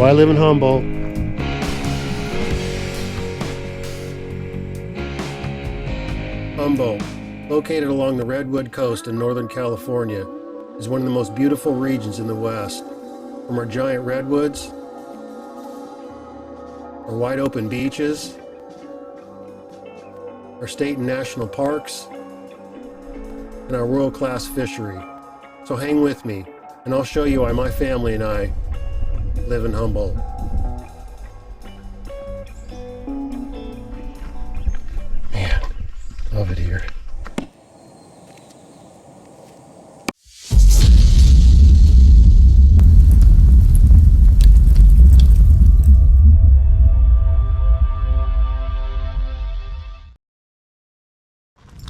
why I live in Humboldt. Humboldt, located along the Redwood Coast in Northern California, is one of the most beautiful regions in the West. From our giant redwoods, our wide open beaches, our state and national parks, and our world-class fishery. So hang with me, and I'll show you why my family and I live in Humboldt. Man, love it here.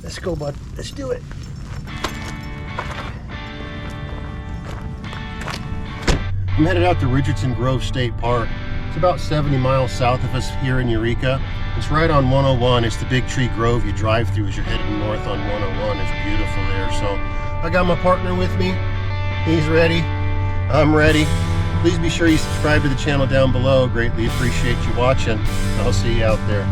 Let's go, bud. Let's do it. I'm headed out to Richardson Grove State Park. It's about 70 miles south of us here in Eureka. It's right on 101. It's the big tree grove you drive through as you're heading north on 101. It's beautiful there. So I got my partner with me. He's ready. I'm ready. Please be sure you subscribe to the channel down below. Greatly appreciate you watching. I'll see you out there.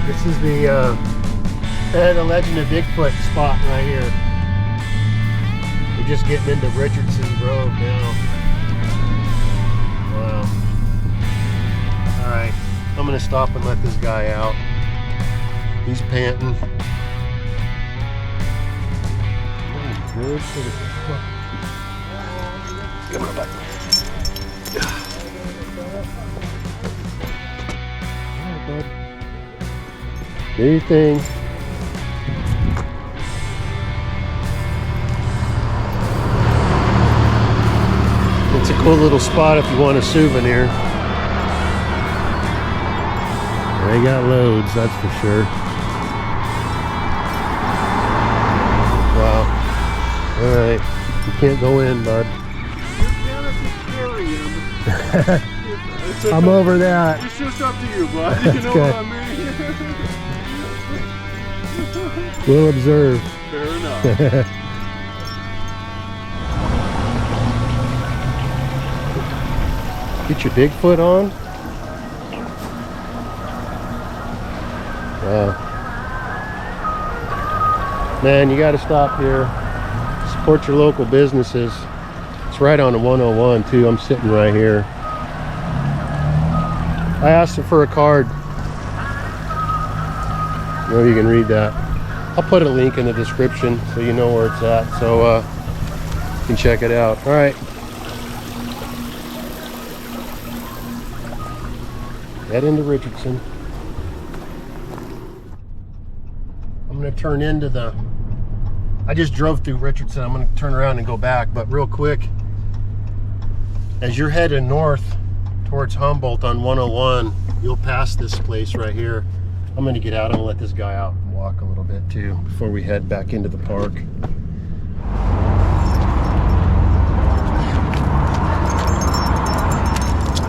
This is the Legend of Bigfoot spot right here. We're just getting into Richardson Grove now. Wow. Alright, I'm going to stop and let this guy out. He's panting. Come on, bud. Alright, bud. Do your thing. It's a cool little spot if you want a souvenir. They got loads, that's for sure. Wow. Alright. You can't go in, bud. I'm over that. It's just up to you, bud. You know what I mean? We'll observe. Fair enough. Get your Bigfoot on. Wow. Man, you got to stop here. Support your local businesses. It's right on the 101 too. I'm sitting right here. I asked him for a card. Maybe you can read that. I'll put a link in the description so you know where it's at, so you can check it out. All right. Head into Richardson. I'm going to turn into the... I just drove through Richardson. I'm going to turn around and go back, but real quick, as you're heading north towards Humboldt on 101, you'll pass this place right here. I'm going to get out and let this guy out and walk a little bit too before we head back into the park.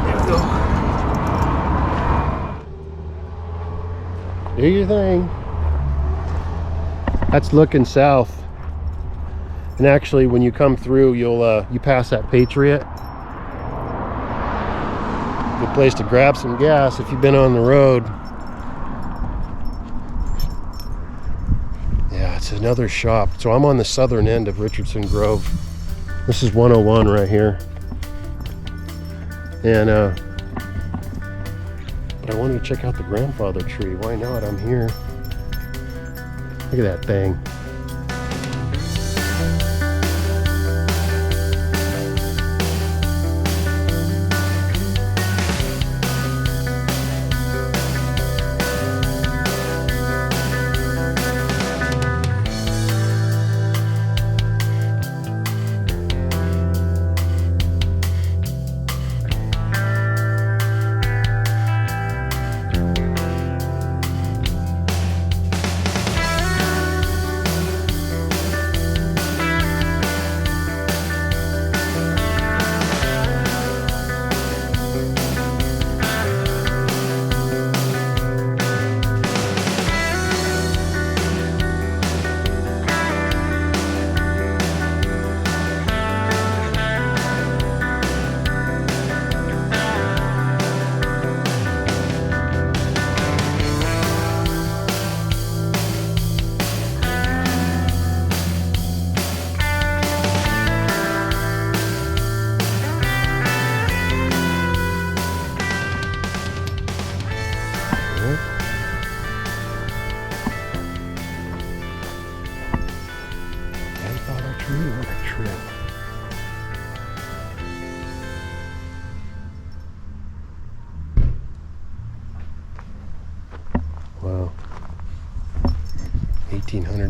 There we go. Do your thing. That's looking south. And actually when you come through, you'll you pass that Patriot. Good place to grab some gas if you've been on the road. Yeah, it's another shop. So I'm on the southern end of Richardson Grove. This is 101 right here. And but I wanted to check out the grandfather tree. Why not? I'm here. Look at that thing.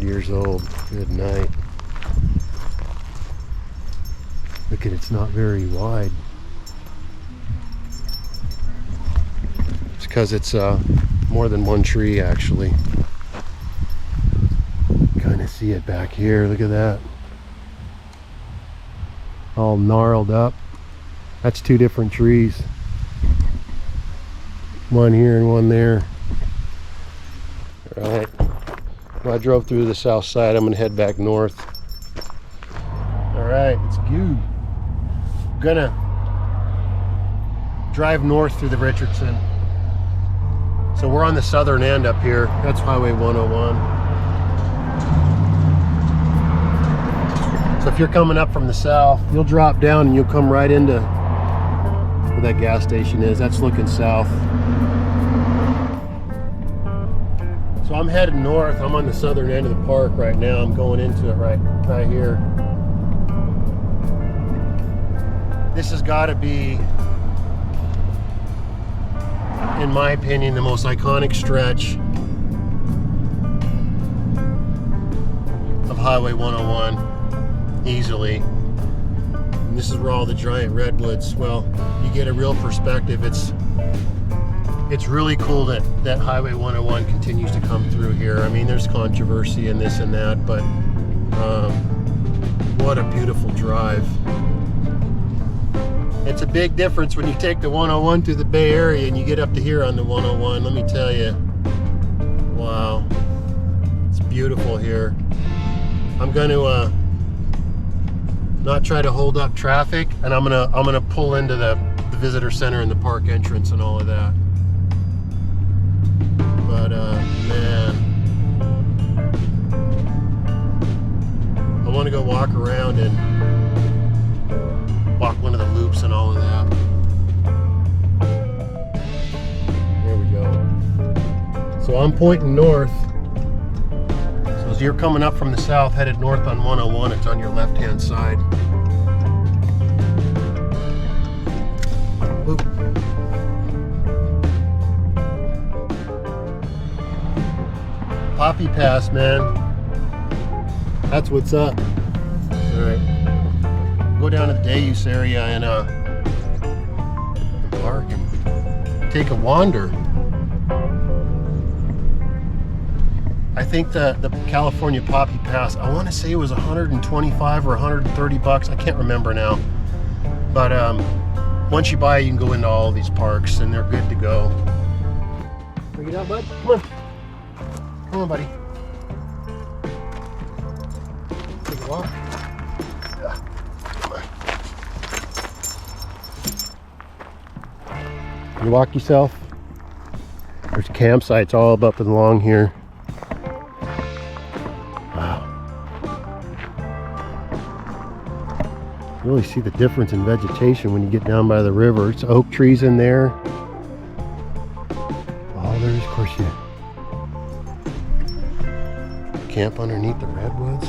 years old. Good night. Look at it's not very wide. It's because it's more than one tree actually. Kind of see it back here. Look at that. All gnarled up. That's two different trees. One here and one there. All right. Well, I drove through the south side. I'm gonna head back north. All right, it's you. Gonna drive north through the Richardson. So we're on the southern end up here. That's Highway 101. So if you're coming up from the south, you'll drop down and you'll come right into where that gas station is. That's looking south. So I'm headed north. I'm on the southern end of the park right now. I'm going into it right here. This has got to be, in my opinion, the most iconic stretch of Highway 101, easily. And this is where all the giant redwoods, well, you get a real perspective. It's really cool that Highway 101 continues to come through here. I mean, there's controversy and this and that, but what a beautiful drive. It's a big difference when you take the 101 through the Bay Area and you get up to here on the 101. Let me tell you, wow, it's beautiful here. I'm going to not try to hold up traffic, and I'm gonna pull into the visitor center and the park entrance and all of that. But man, I want to go walk around and walk one of the loops and all of that. There we go. So I'm pointing north. So as you're coming up from the south, headed north on 101, it's on your left-hand side. Whoop. Poppy Pass, man. That's what's up. All right. Go down to the day use area and park and take a wander. I think the California Poppy Pass, I want to say it was 125 or 130 bucks. I can't remember now. But once you buy it, you can go into all these parks and they're good to go. Bring it out, bud. Come on. Come on, buddy. Take a walk. You walk yourself. There's campsites all up and along here. Wow. You really see the difference in vegetation when you get down by the river. It's oak trees in there. Oh, there's, of course, you camp underneath the redwoods.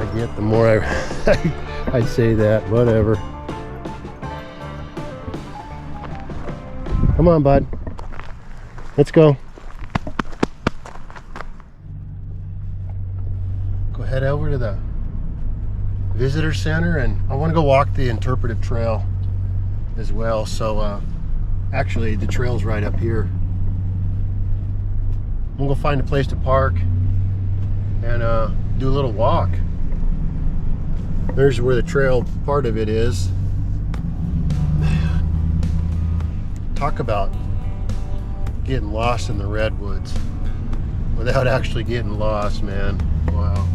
older I get, the more I say that. Whatever. Come on, bud. Let's go. Go head over to the visitor center, and I want to go walk the interpretive trail as well. So actually the trail's right up here. I'm gonna go find a place to park and do a little walk. There's where the trail part of it is. Man, talk about getting lost in the redwoods without actually getting lost, man. Wow.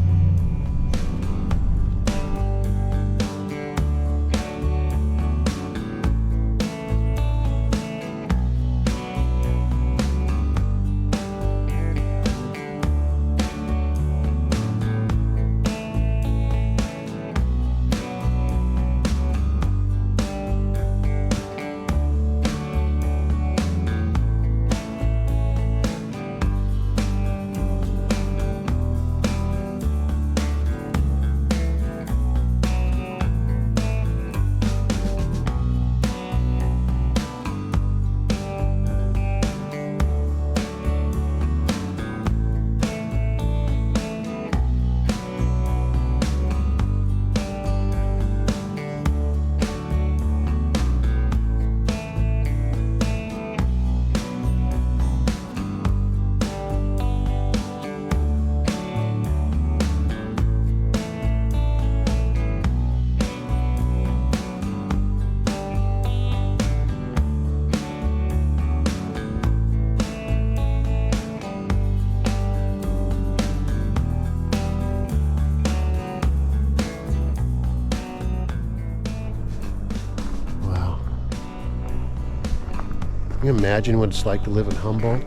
Can you imagine what it's like to live in Humboldt?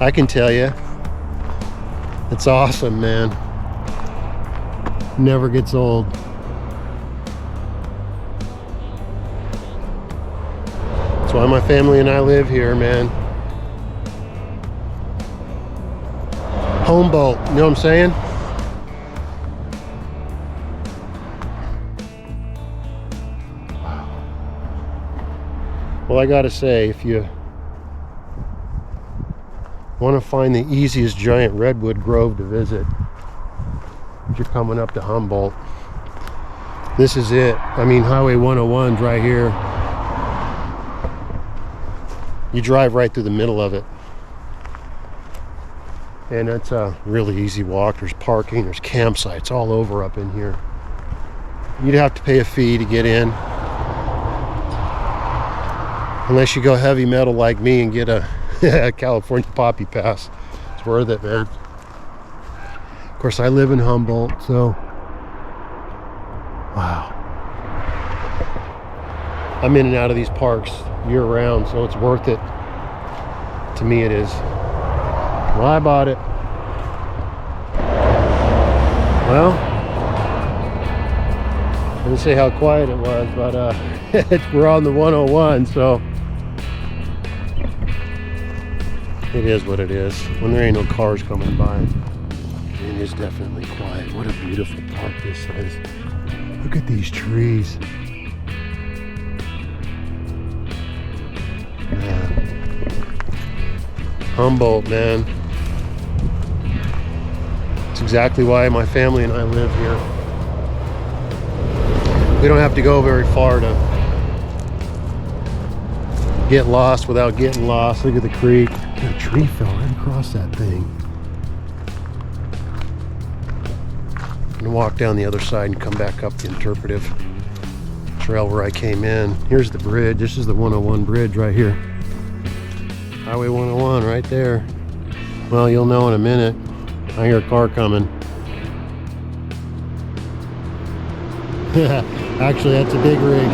I can tell you, it's awesome, man. Never gets old. That's why my family and I live here, man. Humboldt, you know what I'm saying? Well, I gotta say, if you want to find the easiest giant redwood grove to visit, if you're coming up to Humboldt, this is it. I mean, Highway 101's right here. You drive right through the middle of it. And it's a really easy walk. There's parking, there's campsites all over up in here. You'd have to pay a fee to get in. Unless you go heavy metal like me and get a California Poppy Pass. It's worth it, man. Of course, I live in Humboldt, so wow. I'm in and out of these parks year round, so it's worth it. To me, it is. Well, I bought it. Well, I didn't say how quiet it was, but we're on the 101, so it is what it is. When there ain't no cars coming by, it is definitely quiet. What a beautiful park this is. Look at these trees. Man. Humboldt, man. It's exactly why my family and I live here. We don't have to go very far to get lost without getting lost. Look at the creek. A tree fell right across that thing. I'm gonna walk down the other side and come back up the interpretive trail where I came in. Here's the bridge. This is the 101 bridge right here. Highway 101 right there. Well, you'll know in a minute. I hear a car coming. Actually, that's a big rig.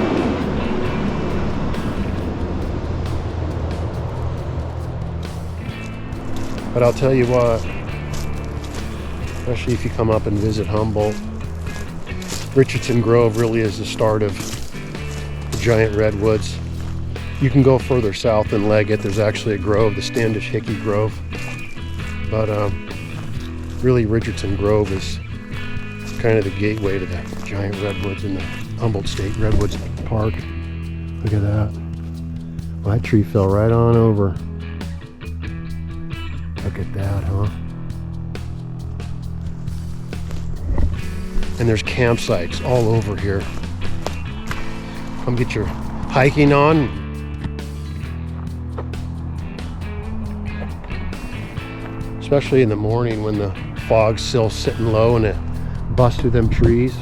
But I'll tell you what, especially if you come up and visit Humboldt, Richardson Grove really is the start of the giant redwoods. You can go further south and leg it. There's actually a grove, the Standish Hickey Grove. But really Richardson Grove is kind of the gateway to the giant redwoods in the Humboldt State Redwoods Park. Look at that. Well, that tree fell right on over. Look at that, huh? And there's campsites all over here. Come get your hiking on. Especially in the morning when the fog's still sitting low and it busts through them trees.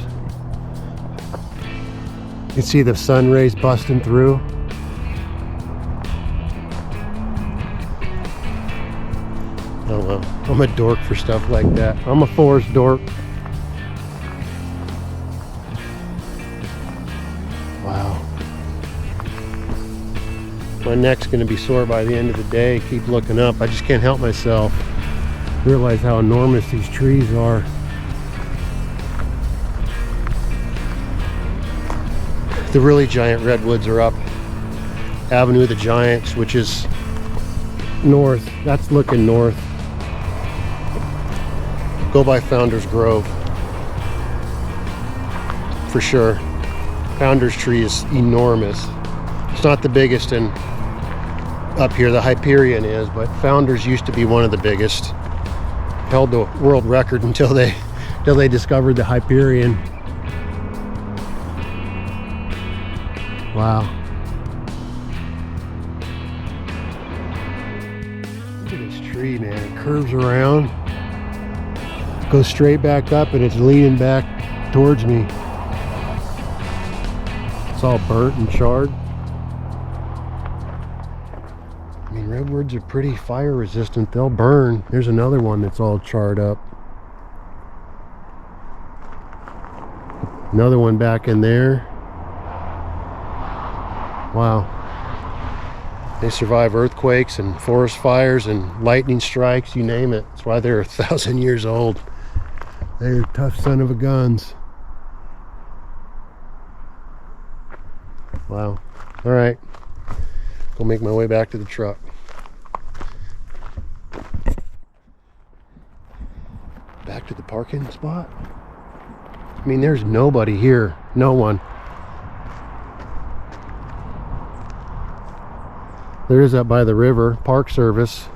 You can see the sun rays busting through. Oh well, I'm a dork for stuff like that. I'm a forest dork. Wow. My neck's gonna be sore by the end of the day. Keep looking up. I just can't help myself. Realize how enormous these trees are. The really giant redwoods are up Avenue of the Giants, which is north. That's looking north. Go by Founder's Grove for sure. Founder's tree is enormous. It's not the biggest in up here. The Hyperion is, but Founder's used to be one of the biggest. Held the world record until they discovered the Hyperion. Wow. Look at this tree, man. It curves around, goes straight back up, and it's leaning back towards me. It's all burnt and charred. I mean, redwoods are pretty fire resistant. They'll burn. There's another one that's all charred up. Another one back in there. Wow. They survive earthquakes and forest fires and lightning strikes, you name it. That's why they're 1,000 years old. They're tough son of a guns. Wow. All right. Go make my way back to the truck. Back to the parking spot. I mean, there's nobody here. No one. There is up by the river, Park Service.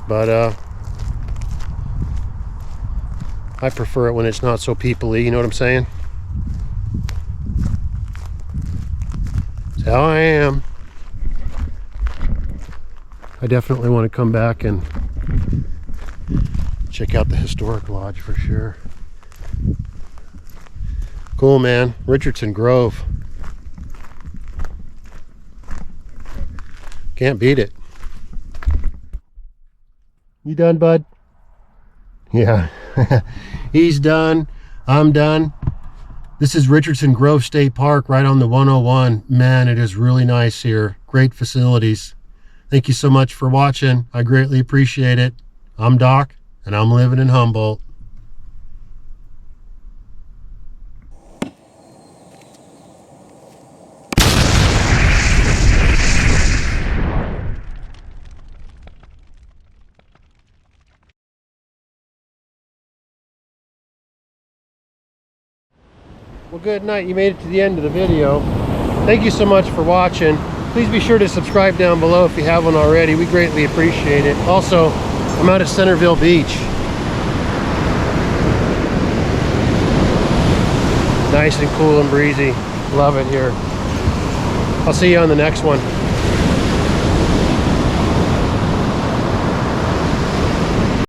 But I prefer it when it's not so people-y, you know what I'm saying? That's how I am. I definitely want to come back and check out the historic lodge for sure. Cool, man. Richardson Grove. Can't beat it. You done, bud? Yeah. He's done. I'm done. This is Richardson Grove State Park right on the 101. Man, it is really nice here. Great facilities. Thank you so much for watching. I greatly appreciate it. I'm Doc, and I'm living in Humboldt. Well, good night. You made it to the end of the video. Thank you so much for watching. Please be sure to subscribe down below if you haven't already. We greatly appreciate it. Also, I'm out at Centerville Beach. Nice and cool and breezy. Love it here. I'll see you on the next one.